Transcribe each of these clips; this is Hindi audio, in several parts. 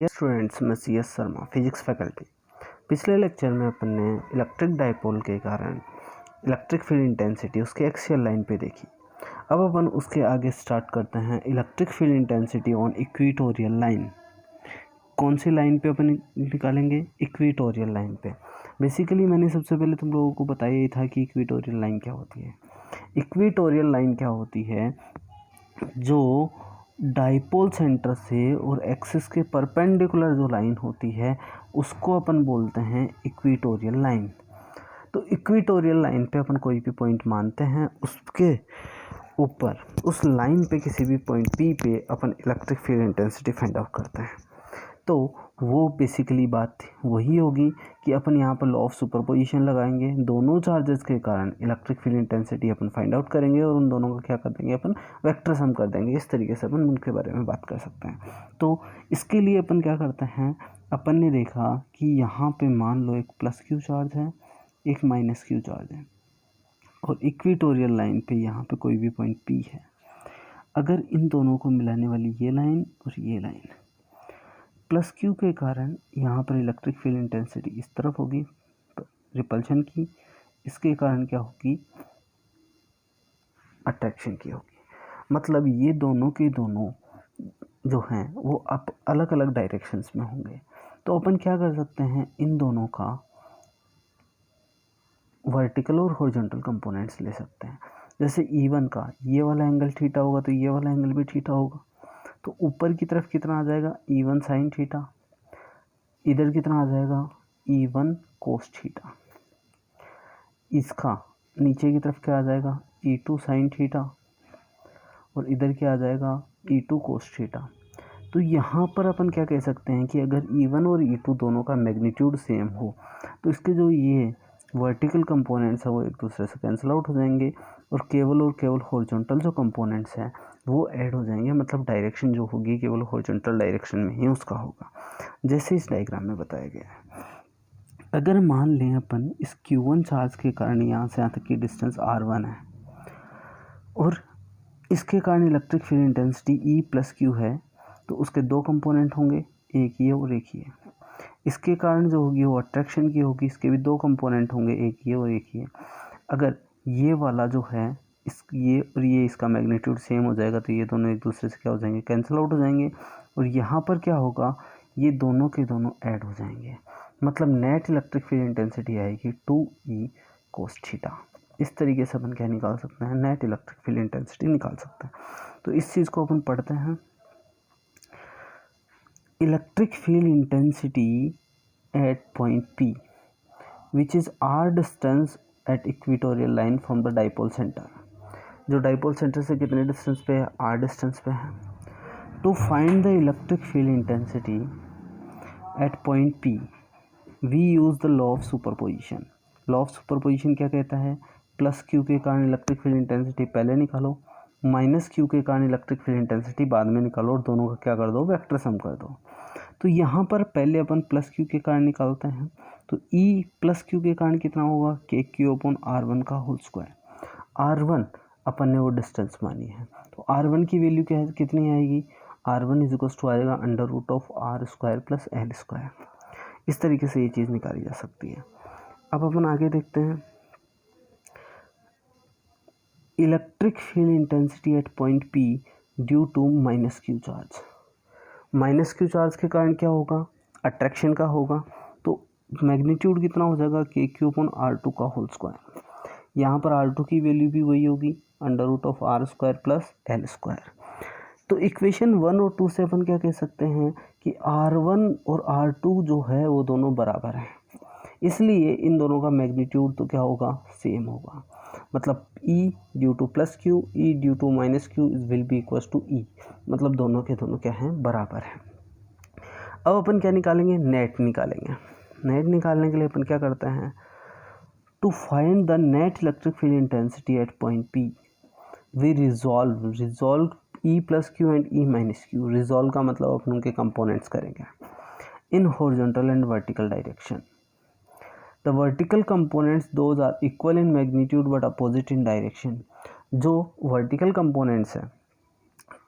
स्टूडेंट्स, मैं C S Sharma, physics faculty. पिछले लेक्चर में अपन ने इलेक्ट्रिक डाइपोल के कारण इलेक्ट्रिक फील्ड इंटेंसिटी उसके एक्सियल लाइन पे देखी। अब अपन उसके आगे स्टार्ट करते हैं electric field intensity on equatorial line. कौन सी लाइन पे अपन निकालेंगे? इक्वेटोरियल लाइन पे। बेसिकली मैंने सबसे पहले तुम लोगों को बताया ही था कि इक्वेटोरियल लाइन क्या होती है। इक्वेटोरियल लाइन क्या होती है? जो डाइपोल सेंटर से और एक्सिस के परपेंडिकुलर जो लाइन होती है उसको अपन बोलते हैं इक्वेटोरियल लाइन। तो इक्वेटोरियल लाइन पे अपन कोई भी पॉइंट मानते हैं, उसके ऊपर उस लाइन पे किसी भी पॉइंट पी पे अपन electric field intensity find out करते हैं। तो वो बेसिकली बात वही होगी कि अपन यहाँ पर लॉ ऑफ सुपरपोजिशन लगाएंगे, दोनों चार्जेस के कारण इलेक्ट्रिक फील्ड इंटेंसिटी अपन फाइंड आउट करेंगे और उन दोनों का क्या कर देंगे, अपन वेक्टर सम कर देंगे। इस तरीके से अपन उनके बारे में बात कर सकते हैं। तो इसके लिए अपन क्या करते हैं, अपन ने देखा कि यहाँ पे मान लो एक प्लस क्यू चार्ज है, एक माइनस क्यू चार्ज है, और इक्वेटोरियल लाइन पे यहाँ पे कोई भी पॉइंट पी है। अगर इन दोनों को मिलाने वाली ये लाइन और ये लाइन, प्लस क्यू के कारण यहाँ पर इलेक्ट्रिक फील्ड इंटेंसिटी इस तरफ होगी रिपल्शन की, इसके कारण क्या होगी, अट्रैक्शन की होगी। मतलब ये दोनों के दोनों जो हैं वो अब अलग अलग डायरेक्शंस में होंगे। तो अपन क्या कर सकते हैं, इन दोनों का वर्टिकल और हॉरिजॉन्टल कंपोनेंट्स ले सकते हैं। जैसे E1 का ये वाला एंगल थीटा होगा तो ये वाला एंगल भी थीटा होगा। तो ऊपर की तरफ कितना आ जाएगा, E1 साइन थीटा। इधर कितना आ जाएगा, E1 कोस थीटा। इसका नीचे की तरफ क्या आ जाएगा, E2 साइन थीटा, और इधर क्या आ जाएगा, E2 कोस थीटा। तो यहाँ पर अपन क्या कह सकते हैं कि अगर E1 और E2 दोनों का मैग्नीट्यूड सेम हो तो इसके जो ये वर्टिकल कंपोनेंट्स है वो एक दूसरे से कैंसिल आउट हो जाएंगे, और केवल हॉरिजॉन्टल जो कंपोनेंट्स हैं वो ऐड हो जाएंगे। मतलब डायरेक्शन जो होगी केवल हॉरिजॉन्टल डायरेक्शन में ही उसका होगा, जैसे इस डायग्राम में बताया गया है। अगर मान लें अपन इस Q1 चार्ज के कारण यहाँ से यहाँ तक की डिस्टेंस R1 है, और इसके कारण electric field intensity E plus Q है, तो उसके दो कंपोनेंट होंगे, एक ये और एक ये। इसके कारण जो होगी वो अट्रैक्शन की होगी, इसके भी दो कंपोनेंट होंगे, एक ये और एक ये। अगर ये वाला जो है इस ये और ये इसका मैग्नीट्यूड सेम हो जाएगा तो ये दोनों एक दूसरे से क्या हो जाएंगे, कैंसिल आउट हो जाएंगे, और यहाँ पर क्या होगा, ये दोनों के दोनों ऐड हो जाएंगे। मतलब नेट इलेक्ट्रिक फील्ड इंटेंसिटी आएगी 2E कोस थीटा। इस तरीके से अपन क्या निकाल सकते हैं, नेट इलेक्ट्रिक फील्ड इंटेंसिटी निकाल सकते हैं। तो इस चीज़ को अपन पढ़ते हैं, electric field intensity at point P which is r distance at equatorial line from the dipole center। जो डाइपोल सेंटर से कितने डिस्टेंस पे है, r डिस्टेंस पे है। To find the electric field intensity at point P we use the law of superposition. Law of superposition क्या कहता है, प्लस क्यू के कारण इलेक्ट्रिक फील्ड इंटेंसिटी पहले निकालो, माइनस क्यू के कारण इलेक्ट्रिक फील्ड इंटेंसिटी बाद में निकालो, और दोनों का क्या कर दो, वेक्टर सम कर दो। तो यहाँ पर पहले अपन प्लस क्यू के कारण निकालते हैं। तो E प्लस क्यू के कारण कितना होगा, के क्यू अपॉन R1 का होल स्क्वायर। R1 अपन ने वो डिस्टेंस मानी है, तो R1 की वैल्यू क्या है, कितनी आएगी, R1 इज इक्वल टू आएगा under root of R square plus L square. इस तरीके से ये चीज़ निकाली जा सकती है। अब अपन आगे देखते हैं, electric field intensity at point P due to minus q charge. Minus q charge के कारण क्या होगा, अट्रैक्शन का होगा। तो मैग्नीट्यूड कितना हो जाएगा, के क्यू अपॉन R2 का होल स्क्वायर। यहाँ पर R2 की वैल्यू भी वही होगी, under root of R square plus L square. तो इक्वेशन 1 और 2 से अपन क्या कह सकते हैं कि R1 और R2 जो है वो दोनों बराबर हैं, इसलिए इन दोनों का मैग्नीट्यूड तो क्या होगा, सेम होगा। मतलब E due to plus q, E due to minus q will be equals to E। मतलब दोनों के दोनों क्या हैं, बराबर हैं। अब अपन क्या निकालेंगे, नेट निकालेंगे। नेट निकालने के लिए अपन क्या करते हैं, to find the net electric field intensity at point P we resolve E plus q and E minus q. Resolve का मतलब अपन उनके कंपोनेंट्स करेंगे in horizontal and vertical direction. The vertical components those are equal in magnitude but opposite in direction. जो वर्टिकल कंपोनेंट्स हैं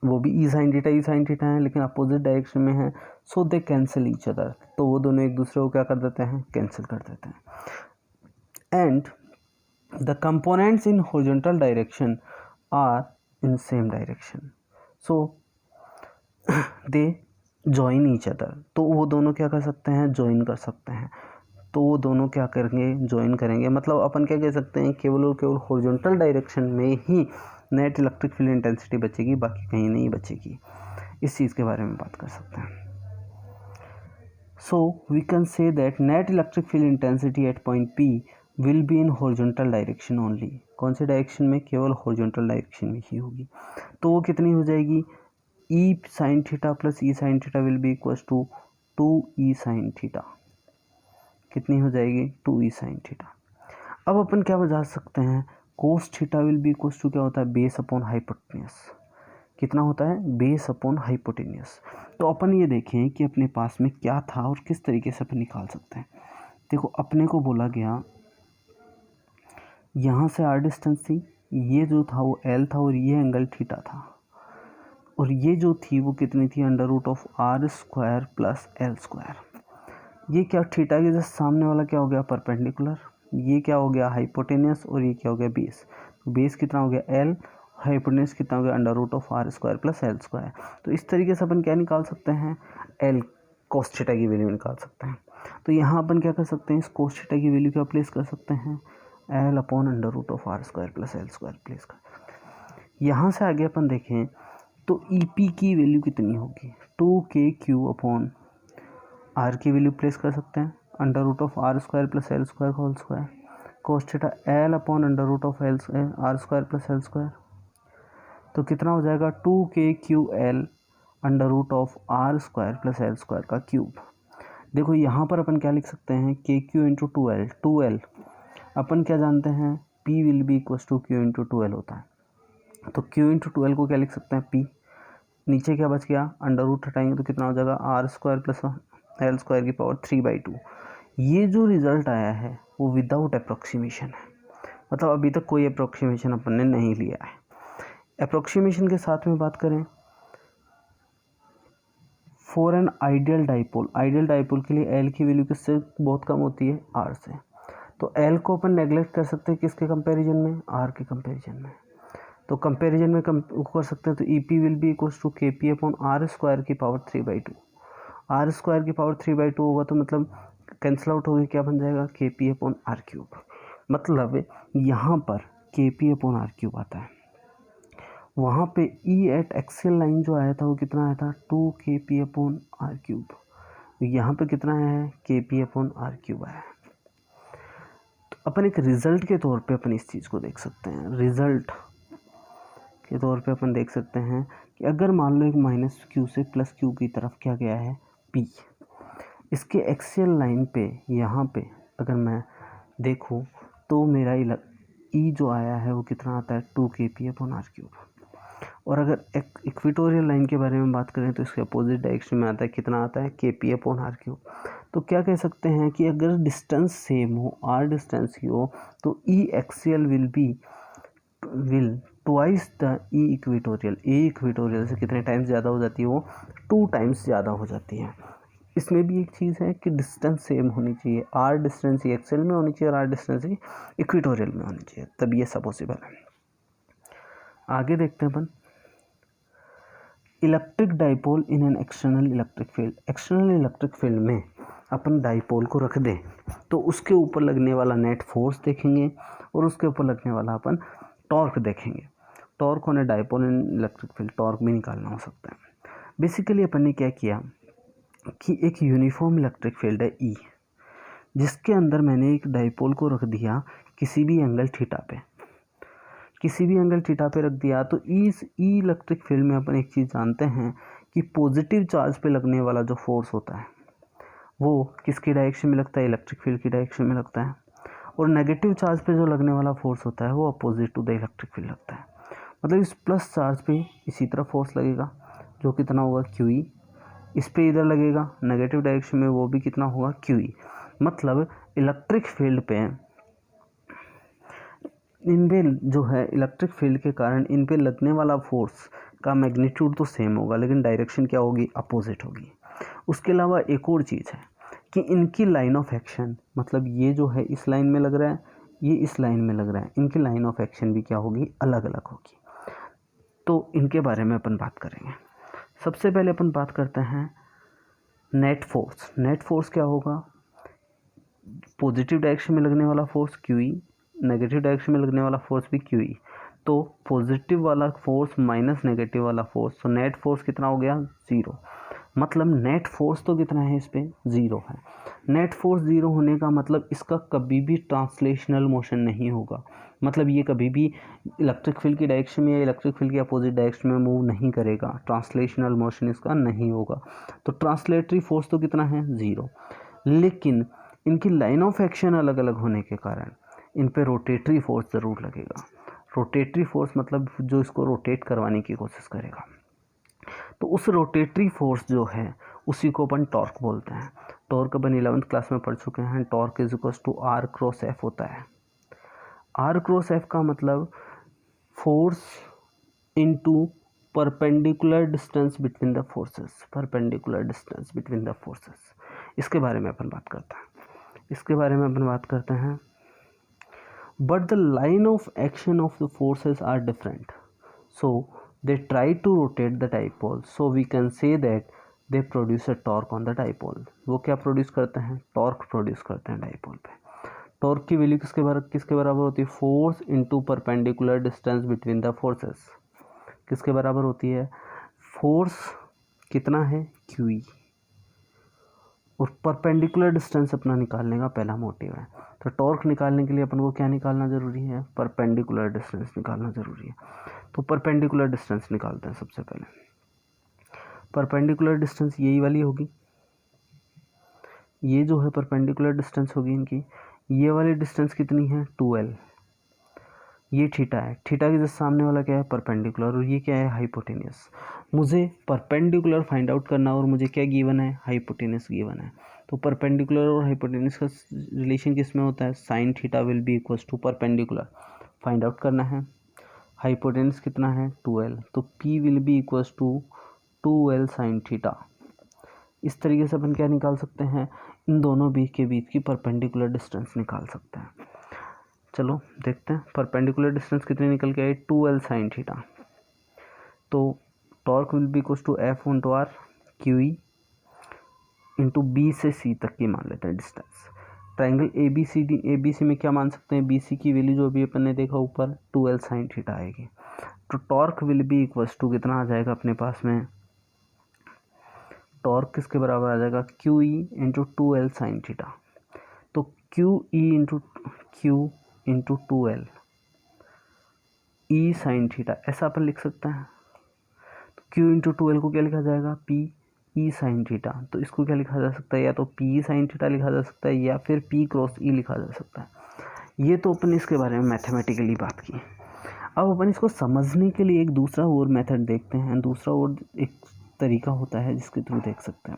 वो भी ई साइन थीटा है लेकिन अपोजिट डायरेक्शन में है, सो दे कैंसिल ईच अदर, तो वो दोनों एक दूसरे को क्या कर देते हैं, कैंसिल कर देते हैं। And the components in horizontal direction are in same direction, so they join each other, तो वो दोनों क्या कर सकते हैं, ज्वाइन कर सकते हैं। तो वो दोनों क्या करेंगे, ज्वाइन करेंगे, मतलब अपन क्या कह सकते हैं, केवल और केवल हॉरिजॉन्टल डायरेक्शन में ही नेट इलेक्ट्रिक फील्ड इंटेंसिटी बचेगी, बाकी कहीं नहीं बचेगी। इस चीज़ के बारे में बात कर सकते हैं। So we can say that net electric field intensity at point P will be in horizontal direction only. कौन से डायरेक्शन में, केवल हॉरिजॉन्टल डायरेक्शन में ही होगी। तो वो कितनी हो जाएगी, E sine theta plus E sine theta will be equals to 2e sine theta. कितनी हो जाएगी, 2e साइन थीटा। अब अपन क्या बता सकते हैं, cos theta will be equals to क्या होता है, बेस अपॉन हाइपोटेन्यूस। कितना होता है, बेस अपॉन हाइपोटेन्यूस। तो अपन ये देखें कि अपने पास में क्या था और किस तरीके से अपन निकाल सकते हैं। देखो अपने को बोला गया यहाँ से r डिस्टेंस थी, ये जो था वो l था और ये एंगल थीटा था, और ये जो थी वो कितनी थी, under root of r square plus l square. ये क्या, थीटा के जस्ट सामने वाला क्या हो गया, परपेंडिकुलर, ये क्या हो गया, हाइपोटेनियस, और ये क्या हो गया, बेस। तो बेस कितना हो गया l, हाइपोटेनियस कितना हो गया, under root of r square plus l square. तो इस तरीके से अपन क्या निकाल सकते हैं, l कोस थीटा की वैल्यू निकाल सकते हैं। तो यहाँ अपन क्या कर सकते हैं, इस कोस थीटा की वैल्यू क्या प्लेस कर सकते हैं, l upon under root of r square plus l square place कर। यहाँ से आगे अपन देखें तो EP की वैल्यू कितनी होगी, 2kq अपॉन r की वैल्यू प्लेस कर सकते हैं, under root of r square plus l square whole square, cos theta l upon under root of r square plus l square. तो कितना हो जाएगा, 2kql under root of r square plus l square का क्यूब। देखो यहाँ पर अपन क्या लिख सकते हैं, kq इंटू 2l अपन क्या जानते हैं, p will be equals to q into 2l होता है। तो q इंटू 2l को क्या लिख सकते हैं, p, नीचे क्या बच गया, अंडर रूट हटाएंगे तो कितना हो जाएगा, r square plus l square की पावर 3/2। ये जो रिज़ल्ट आया है वो विदाउट अप्रोक्सीमेशन है, मतलब अभी तक कोई अप्रोक्सीमेशन अपन ने नहीं लिया है। अप्रोक्सीमेशन के साथ में बात करें, फॉर एन आइडियल डाइपोल के लिए l की वैल्यू किससे बहुत कम होती है, r से। तो l को अपन नेगलेक्ट कर सकते हैं किसके कंपैरिजन में, r के कंपैरिजन में। तो कंपैरिजन में कर सकते हैं, तो EP will be equals to KP upon r square की पावर 3/2। r स्क्वायर की पावर 3/2 होगा तो मतलब कैंसिल आउट होगी, क्या बन जाएगा, KP अपॉन r क्यूब। मतलब यहाँ पर KP अपॉन r क्यूब आता है, वहाँ पे E एट एक्सियल लाइन जो आया था वो कितना आया था, 2kp अपॉन r क्यूब। यहाँ पे कितना है, KP अपॉन r क्यूब आया है। तो अपन एक रिजल्ट के तौर पे अपन इस चीज़ को देख सकते हैं, रिजल्ट के तौर पे अपन देख सकते हैं कि अगर मान लो एक माइनस क्यू से प्लस क्यू की तरफ क्या गया है, P, इसके एक्सियल लाइन पे यहाँ पे अगर मैं देखूँ तो मेरा E जो आया है वो कितना आता है, 2kp अपॉन r क्यूब। और अगर इक्वेटोरियल लाइन के बारे में बात करें तो इसके अपोजिट डायरेक्शन में आता है, कितना आता है, KP अपॉन r क्यूब। तो क्या कह सकते हैं कि अगर डिस्टेंस सेम हो, r डिस्टेंस की हो, तो E axial will twice the E equatorial. E equatorial से कितने टाइम्स ज़्यादा हो जाती है, वो 2 टाइम्स ज़्यादा हो जाती है। इसमें भी एक चीज़ है कि डिस्टेंस सेम होनी चाहिए, r डिस्टेंस ही एक्सियल में होनी चाहिए और r डिस्टेंस ही इक्वेटोरियल में होनी चाहिए, तब ये सब पॉसिबल है। आगे देखते हैं अपन, electric dipole in an external electric field. External electric field में अपन डाइपोल को रख दें तो उसके ऊपर लगने वाला नेट फोर्स देखेंगे और उसके ऊपर लगने वाला अपन टॉर्क देखेंगे। टॉर्क होने डाइपोल इन इलेक्ट्रिक फील्ड, टॉर्क भी निकालना हो सकता है। बेसिकली अपन ने क्या किया कि एक यूनिफॉर्म इलेक्ट्रिक फील्ड है E, जिसके अंदर मैंने एक डाइपोल को रख दिया किसी भी एंगल थीटा पे, रख दिया। तो इस ई इलेक्ट्रिक फील्ड में अपन एक चीज़ जानते हैं कि पॉजिटिव चार्ज पे लगने वाला जो फोर्स होता है वो किसकी डायरेक्शन में लगता है, इलेक्ट्रिक फील्ड की डायरेक्शन में लगता है, और नेगेटिव चार्ज पे जो लगने वाला फोर्स होता है वो opposite to the electric field लगता है। मतलब इस प्लस चार्ज पे इसी तरह फोर्स लगेगा जो कितना होगा, QE। इस पे इधर लगेगा नेगेटिव डायरेक्शन में, वो भी कितना होगा, QE। मतलब इलेक्ट्रिक फील्ड पे इन पे जो है, इलेक्ट्रिक फील्ड के कारण इन पे लगने वाला फोर्स का मैग्नीट्यूड तो सेम होगा लेकिन डायरेक्शन क्या होगी, अपोजिट होगी। उसके अलावा एक और चीज़ है कि इनकी लाइन ऑफ एक्शन, मतलब ये जो है इस लाइन में लग रहा है, ये इस लाइन में लग रहा है, इनकी लाइन ऑफ एक्शन भी क्या होगी, अलग अलग होगी। तो इनके बारे में अपन बात करेंगे। सबसे पहले अपन बात करते हैं नेट फोर्स। नेट फोर्स क्या होगा, पॉजिटिव डायरेक्शन में लगने वाला फोर्स QE, नेगेटिव डायरेक्शन में लगने वाला फोर्स भी QE। तो पॉजिटिव वाला फोर्स माइनस नेगेटिव वाला फोर्स, तो नेट फोर्स कितना हो गया, 0। मतलब नेट फोर्स तो कितना है इस पे, 0 है। नेट फोर्स 0 होने का मतलब इसका कभी भी ट्रांसलेशनल मोशन नहीं होगा, मतलब ये कभी भी इलेक्ट्रिक फील्ड की डायरेक्शन में या इलेक्ट्रिक फील्ड की अपोजिट डायरेक्शन में मूव नहीं करेगा, ट्रांसलेशनल मोशन इसका नहीं होगा। तो ट्रांसलेटरी फोर्स तो कितना है, 0। लेकिन इनकी लाइन ऑफ एक्शन अलग अलग होने के कारण इन पे रोटेटरी फोर्स ज़रूर लगेगा। रोटेटरी फोर्स मतलब जो इसको रोटेट करवाने की कोशिश करेगा। तो उस रोटेटरी फोर्स जो है उसी को अपन टॉर्क बोलते हैं। टॉर्क अपन 11th क्लास में पढ़ चुके हैं। Torque is equal to R cross F होता है। R क्रॉस F का मतलब force into perpendicular distance between the forces, perpendicular distance between the forces. इसके बारे में अपन बात करते हैं। But the line of action of the forces are different, so they try to rotate the dipole, so we can say that they produce a torque on the dipole। वो क्या प्रोड्यूस करते हैं, टॉर्क प्रोड्यूस करते हैं डाइपोल पे। टॉर्क की वैल्यू किसके बराबर होती है, force into perpendicular distance between the forces. किसके बराबर होती है, फोर्स कितना है, QE, और परपेंडिकुलर डिस्टेंस अपना निकालने का पहला मोटिव है। तो टॉर्क निकालने के लिए अपन को क्या निकालना ज़रूरी है, परपेंडिकुलर डिस्टेंस निकालना ज़रूरी है। तो परपेंडिकुलर डिस्टेंस निकालते हैं सबसे पहले। परपेंडिकुलर डिस्टेंस यही वाली होगी, ये जो है परपेंडिकुलर डिस्टेंस होगी इनकी। ये वाली डिस्टेंस कितनी है, 2L। ये थीटा है, थीटा के जस्ट सामने वाला क्या है, परपेंडिकुलर, और ये क्या है, हाइपोटेनियस। मुझे परपेंडिकुलर फाइंड आउट करना और मुझे क्या गिवन है, हाइपोटेनियस गिवन है। तो परपेंडिकुलर और हाइपोटेनियस का रिलेशन किस में होता है, sine theta will be equals to perpendicular, find out करना है। हाइपोटेनियस कितना है, 2L, तो P will be equals to 2L sine theta. इस तरीके से अपन क्या निकाल सकते हैं, इन दोनों के बीच की परपेंडिकुलर डिस्टेंस निकाल सकते हैं। चलो देखते हैं परपेंडिकुलर डिस्टेंस कितनी निकल के आई, 2L साइन थीटा। तो torque will be equals to F into R QE into B से C तक की मान लेते हैं डिस्टेंस। ट्राइंगल ABC में क्या मान सकते हैं, BC की वैल्यू जो अभी अपन ने देखा ऊपर 2L साइन थीटा आएगी। तो torque will be equals to कितना आ जाएगा अपने पास में, टॉर्क किसके बराबर आ जाएगा, QE into 2L sine theta. तो QE into Q into 2L E sine theta, ऐसा अपन लिख सकते हैं। तो Q इंटू 2L को क्या लिखा जाएगा, P E साइन थीटा। तो इसको क्या लिखा जा सकता है, या तो P साइन थीटा लिखा जा सकता है या फिर P क्रॉस E लिखा जा सकता है। ये तो अपन इसके बारे में मैथमेटिकली बात की। अब अपन इसको समझने के लिए एक दूसरा और मेथड देखते हैं। दूसरा और एक तरीका होता है जिसके थ्रू देख सकते हैं।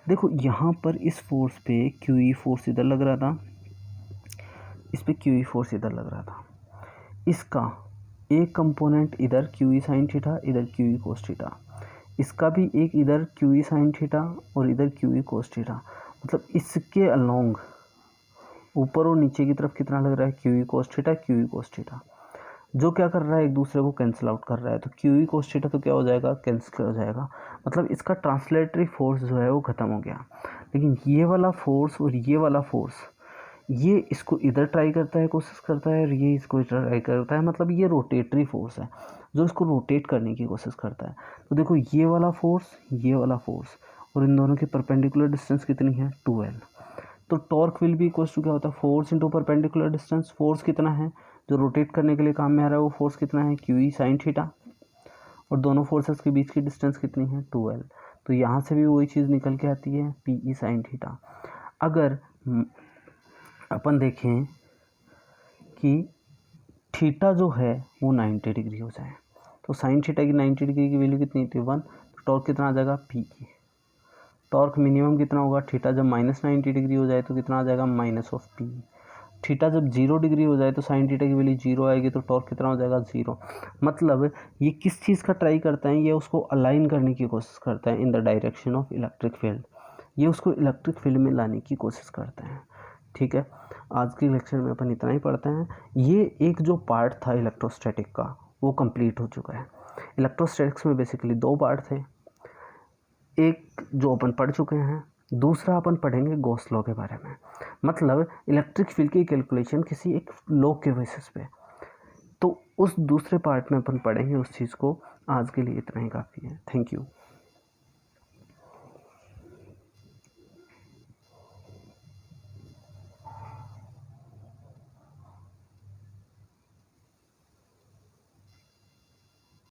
देखो यहाँ पर इस फोर्स पे QE फोर्स इधर लग रहा था, इस पे QE फोर्स इधर लग रहा था। इसका एक कंपोनेंट इधर QE साइन थीटा, इधर QE कोस थीटा। इसका भी एक इधर QE साइन थीटा और इधर QE कोस थीटा। मतलब इसके अलोंग ऊपर और नीचे की तरफ कितना लग रहा है, QE cos theta, QE cos theta, जो क्या कर रहा है, एक दूसरे को कैंसिल आउट कर रहा है। तो QE कोस थीटा तो क्या हो जाएगा, कैंसिल हो जाएगा। मतलब इसका ट्रांसलेटरी फोर्स जो है वो ख़त्म हो गया। लेकिन ये वाला फोर्स और ये वाला फोर्स, ये इसको इधर ट्राई करता है, कोशिश करता है, और ये इसको ट्राई करता है। मतलब ये रोटेटरी फोर्स है जो इसको रोटेट करने की कोशिश करता है। तो देखो ये वाला फोर्स, ये वाला फोर्स, और इन दोनों की परपेंडिकुलर डिस्टेंस कितनी है, 2L। तो टॉर्क विल भी इक्वल टू क्या होता है, force into perpendicular distance. Force कितना है जो रोटेट करने के लिए काम में आ रहा है, वो फोर्स कितना है, QE साइन थीटा, और दोनों फोर्सेस के बीच की डिस्टेंस कितनी है, 2L। तो यहाँ से भी वही चीज़ निकल के आती है, PE साइन थीटा। अगर अपन देखें कि थीटा जो है वो 90 डिग्री हो जाए, तो साइन थीटा की 90 डिग्री की वैल्यू कितनी थी, 1। तो टॉर्क कितना आ जाएगा, P। टॉर्क मिनिमम कितना होगा, थीटा जब -90 डिग्री हो जाए तो कितना आ जाएगा, -P। थीटा जब 0 डिग्री हो जाए तो साइन थीटा की वैल्यू 0 आएगी, तो टॉर्क कितना हो जाएगा 0। मतलब ये किस चीज़ का ट्राई करता है, ये उसको अलाइन करने की कोशिश करता है in the direction of electric field, ये उसको इलेक्ट्रिक फील्ड में लाने की कोशिश करते हैं। ठीक है, आज के लेक्चर में अपन इतना ही पढ़ते हैं। ये एक जो पार्ट था इलेक्ट्रोस्टैटिक का वो कंप्लीट हो चुका है। इलेक्ट्रोस्टैटिक्स में बेसिकली 2 पार्ट थे, एक जो अपन पढ़ चुके हैं, दूसरा अपन पढ़ेंगे गॉस लॉ के बारे में, मतलब इलेक्ट्रिक फील्ड की कैलकुलेशन किसी एक लॉ के बेसिस पे। तो उस दूसरे पार्ट में अपन पढ़ेंगे उस चीज़ को। आज के लिए इतना ही काफ़ी है। Thank you.